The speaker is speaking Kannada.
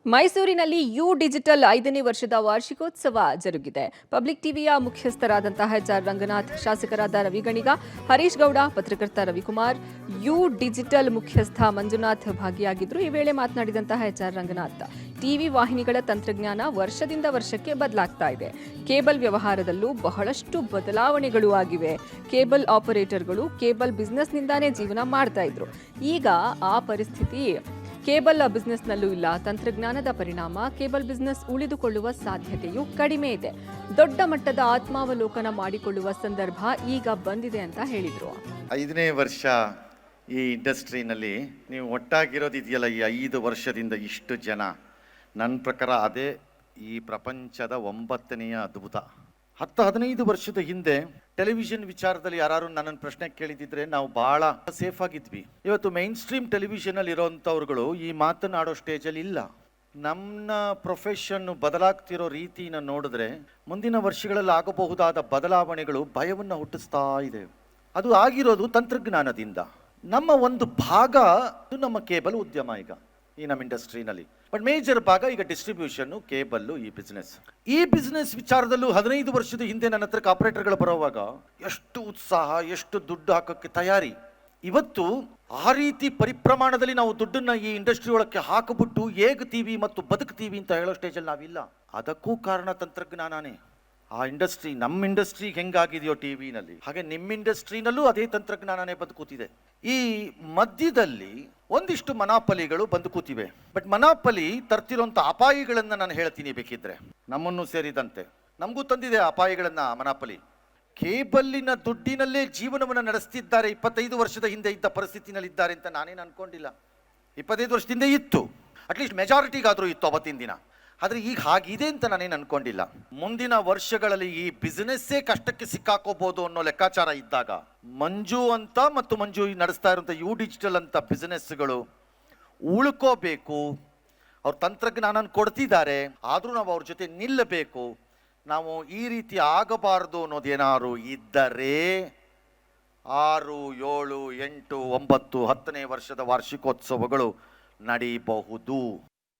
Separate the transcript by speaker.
Speaker 1: ಮೈಸೂರಿನಲ್ಲಿ ಯು ಡಿಜಿಟಲ್ 5ನೇ ವರ್ಷದ ವಾರ್ಷಿಕೋತ್ಸವ ಜರುಗಿದೆ. ಪಬ್ಲಿಕ್ ಟಿವಿಯ ಮುಖ್ಯಸ್ಥರಾದಂತಹ ಎಚ್.ಆರ್. ರಂಗನಾಥ್, ಶಾಸಕರಾದ ರವಿಗಣಿಗ, ಹರೀಶ್ ಗೌಡ, ಪತ್ರಕರ್ತ ರವಿಕುಮಾರ್, ಯು ಡಿಜಿಟಲ್ ಮುಖ್ಯಸ್ಥ ಮಂಜುನಾಥ್ ಭಾಗಿಯಾಗಿದ್ದರು. ಈ ವೇಳೆ ಮಾತನಾಡಿದಂತಹ ಎಚ್.ಆರ್. ರಂಗನಾಥ್, ಟಿವಿ ವಾಹಿನಿಗಳ ತಂತ್ರಜ್ಞಾನ ವರ್ಷದಿಂದ ವರ್ಷಕ್ಕೆ ಬದಲಾಗ್ತಾ ಇದೆ. ಕೇಬಲ್ ವ್ಯವಹಾರದಲ್ಲೂ ಬಹಳಷ್ಟು ಬದಲಾವಣೆಗಳು ಆಗಿವೆ. ಕೇಬಲ್ ಆಪರೇಟರ್ಗಳು ಕೇಬಲ್ ಬಿಸ್ನೆಸ್ನಿಂದಾನೇ ಜೀವನ ಮಾಡ್ತಾ ಇದ್ರು. ಈಗ ಆ ಪರಿಸ್ಥಿತಿ ಕೇಬಲ್ ಬಿಸ್ನೆಸ್ನಲ್ಲೂ ಇಲ್ಲ. ತಂತ್ರಜ್ಞಾನದ ಪರಿಣಾಮ ಕೇಬಲ್ ಬಿಸ್ನೆಸ್ ಉಳಿದುಕೊಳ್ಳುವ ಸಾಧ್ಯತೆಯೂ ಕಡಿಮೆ ಇದೆ. ದೊಡ್ಡ ಮಟ್ಟದ ಆತ್ಮಾವಲೋಕನ ಮಾಡಿಕೊಳ್ಳುವ ಸಂದರ್ಭ ಈಗ ಬಂದಿದೆ ಅಂತ ಹೇಳಿದರು.
Speaker 2: 5ನೇ ವರ್ಷ ಈ ಇಂಡಸ್ಟ್ರಿನಲ್ಲಿ ನೀವು ಒಟ್ಟಾಗಿರೋದಿದೆಯಲ್ಲ, ಈ 5 ವರ್ಷದಿಂದ ಇಷ್ಟು ಜನ, ನನ್ನ ಪ್ರಕಾರ ಅದೇ ಈ ಪ್ರಪಂಚದ 9ನೇ ಅದ್ಭುತ. 10-15 ವರ್ಷದ ಹಿಂದೆ ಟೆಲಿವಿಷನ್ ವಿಚಾರದಲ್ಲಿ ಯಾರು ನನ್ನನ್ನು ಪ್ರಶ್ನೆ ಕೇಳಿದಿದ್ರೆ ನಾವು ಬಹಳ ಸೇಫ್ ಆಗಿದ್ವಿ. ಇವತ್ತು ಮೈನ್ ಸ್ಟ್ರೀಮ್ ಟೆಲಿವಿಷನ್ ಅಲ್ಲಿ ಇರೋಂಥವ್ರುಗಳು ಈ ಮಾತನಾಡೋ ಸ್ಟೇಜಲ್ಲಿ ಇಲ್ಲ. ನಮ್ಮ ಪ್ರೊಫೆಷನ್ ಬದಲಾಗ್ತಿರೋ ರೀತಿನ ನೋಡಿದ್ರೆ ಮುಂದಿನ ವರ್ಷಗಳಲ್ಲಿ ಆಗಬಹುದಾದ ಬದಲಾವಣೆಗಳು ಭಯವನ್ನು ಹುಟ್ಟಿಸ್ತಾ ಇದೆ. ಅದು ಆಗಿರೋದು ತಂತ್ರಜ್ಞಾನದಿಂದ. ನಮ್ಮ ಒಂದು ಭಾಗ ನಮ್ಮ ಕೇಬಲ್ ಉದ್ಯಮ, ಈಗ ಈ ನಮ್ಮ ಇಂಡಸ್ಟ್ರಿನಲ್ಲಿ. ಬಟ್ ಮೇಜರ್ ಭಾಗ ಈಗ ಡಿಸ್ಟ್ರಿಬ್ಯೂಷನ್, ಕೇಬಲ್ಲು, ಈ ಬಿಸ್ನೆಸ್ ವಿಚಾರದಲ್ಲೂ 15 ವರ್ಷದ ಹಿಂದೆ ನನ್ನ ಹತ್ರ ಆಪರೇಟರ್ಗಳು ಬರೋವಾಗ ಎಷ್ಟು ಉತ್ಸಾಹ, ಎಷ್ಟು ದುಡ್ಡು ಹಾಕೋಕ್ಕೆ ತಯಾರಿ. ಇವತ್ತು ಆ ರೀತಿ ಪರಿಪ್ರಮಾಣದಲ್ಲಿ ನಾವು ದುಡ್ಡನ್ನ ಈ ಇಂಡಸ್ಟ್ರಿ ಒಳಕ್ಕೆ ಹಾಕಿಬಿಟ್ಟು ಹೇಗ್ತೀವಿ ಮತ್ತು ಬದುಕ್ತೀವಿ ಅಂತ ಹೇಳೋ ಸ್ಟೇಜಲ್ಲಿ ನಾವಿಲ್ಲ. ಅದಕ್ಕೂ ಕಾರಣ ತಂತ್ರಜ್ಞಾನನೇ. ಆ ಇಂಡಸ್ಟ್ರಿ, ನಮ್ಮ ಇಂಡಸ್ಟ್ರಿಗೆ ಹೆಂಗಾಗಿದೆಯೋ ಟಿವಿನಲ್ಲಿ, ಹಾಗೆ ನಿಮ್ಮ ಇಂಡಸ್ಟ್ರಿನಲ್ಲೂ ಅದೇ ತಂತ್ರಜ್ಞಾನನೇ ಬಂದು ಕೂತಿದೆ. ಈ ಮಧ್ಯದಲ್ಲಿ ಒಂದಿಷ್ಟು ಮನಾಪಲಿಗಳು ಬಂದು ಕೂತಿವೆ. ಬಟ್ ಮನಾಪಲಿ ತರ್ತಿರೋಂಥ ಅಪಾಯಗಳನ್ನ ನಾನು ಹೇಳ್ತೀನಿ, ಬೇಕಿದ್ರೆ ನಮ್ಮನ್ನು ಸೇರಿದಂತೆ ನಮಗೂ ತಂದಿದೆ ಅಪಾಯಗಳನ್ನ ಮನಾಪಲಿ. ಕೇಬಲ್ಲಿನ ದುಡ್ಡಿನಲ್ಲೇ ಜೀವನವನ್ನು ನಡೆಸ್ತಿದ್ದಾರೆ. 25 ವರ್ಷದ ಹಿಂದೆ ಇದ್ದ ಪರಿಸ್ಥಿತಿನಲ್ಲಿದ್ದಾರೆ ಅಂತ ನಾನೇನು ಅನ್ಕೊಂಡಿಲ್ಲ. 25 ವರ್ಷದ ಹಿಂದೆ ಇತ್ತು, ಅಟ್ಲೀಸ್ಟ್ ಮೆಜಾರಿಟಿಗಾದರೂ ಇತ್ತು ಅವತ್ತಿನ ದಿನ. ಆದರೆ ಈಗ ಹಾಗಿದೆ ಅಂತ ನಾನೇನು ಅನ್ಕೊಂಡಿಲ್ಲ. ಮುಂದಿನ ವರ್ಷಗಳಲ್ಲಿ ಈ ಬಿಸ್ನೆಸ್ಸೇ ಕಷ್ಟಕ್ಕೆ ಸಿಕ್ಕಾಕೋಬಹುದು ಅನ್ನೋ ಲೆಕ್ಕಾಚಾರ ಇದ್ದಾಗ ಮಂಜು ಮತ್ತು ಮಂಜು ನಡೆಸ್ತಾ ಇರುವಂಥ ಯು ಡಿಜಿಟಲ್ ಅಂತ ಬಿಸ್ನೆಸ್ಗಳು ಉಳ್ಕೋಬೇಕು. ಅವ್ರ ತಂತ್ರಜ್ಞಾನ ಕೊಡ್ತಿದ್ದಾರೆ, ಆದರೂ ನಾವು ಅವ್ರ ಜೊತೆ ನಿಲ್ಲಬೇಕು. ನಾವು ಈ ರೀತಿ ಆಗಬಾರ್ದು ಅನ್ನೋದೇನಾದ್ರು ಇದ್ದರೆ 6, 7, 8, 9, 10ನೇ ವರ್ಷದ ವಾರ್ಷಿಕೋತ್ಸವಗಳು ನಡೀಬಹುದು.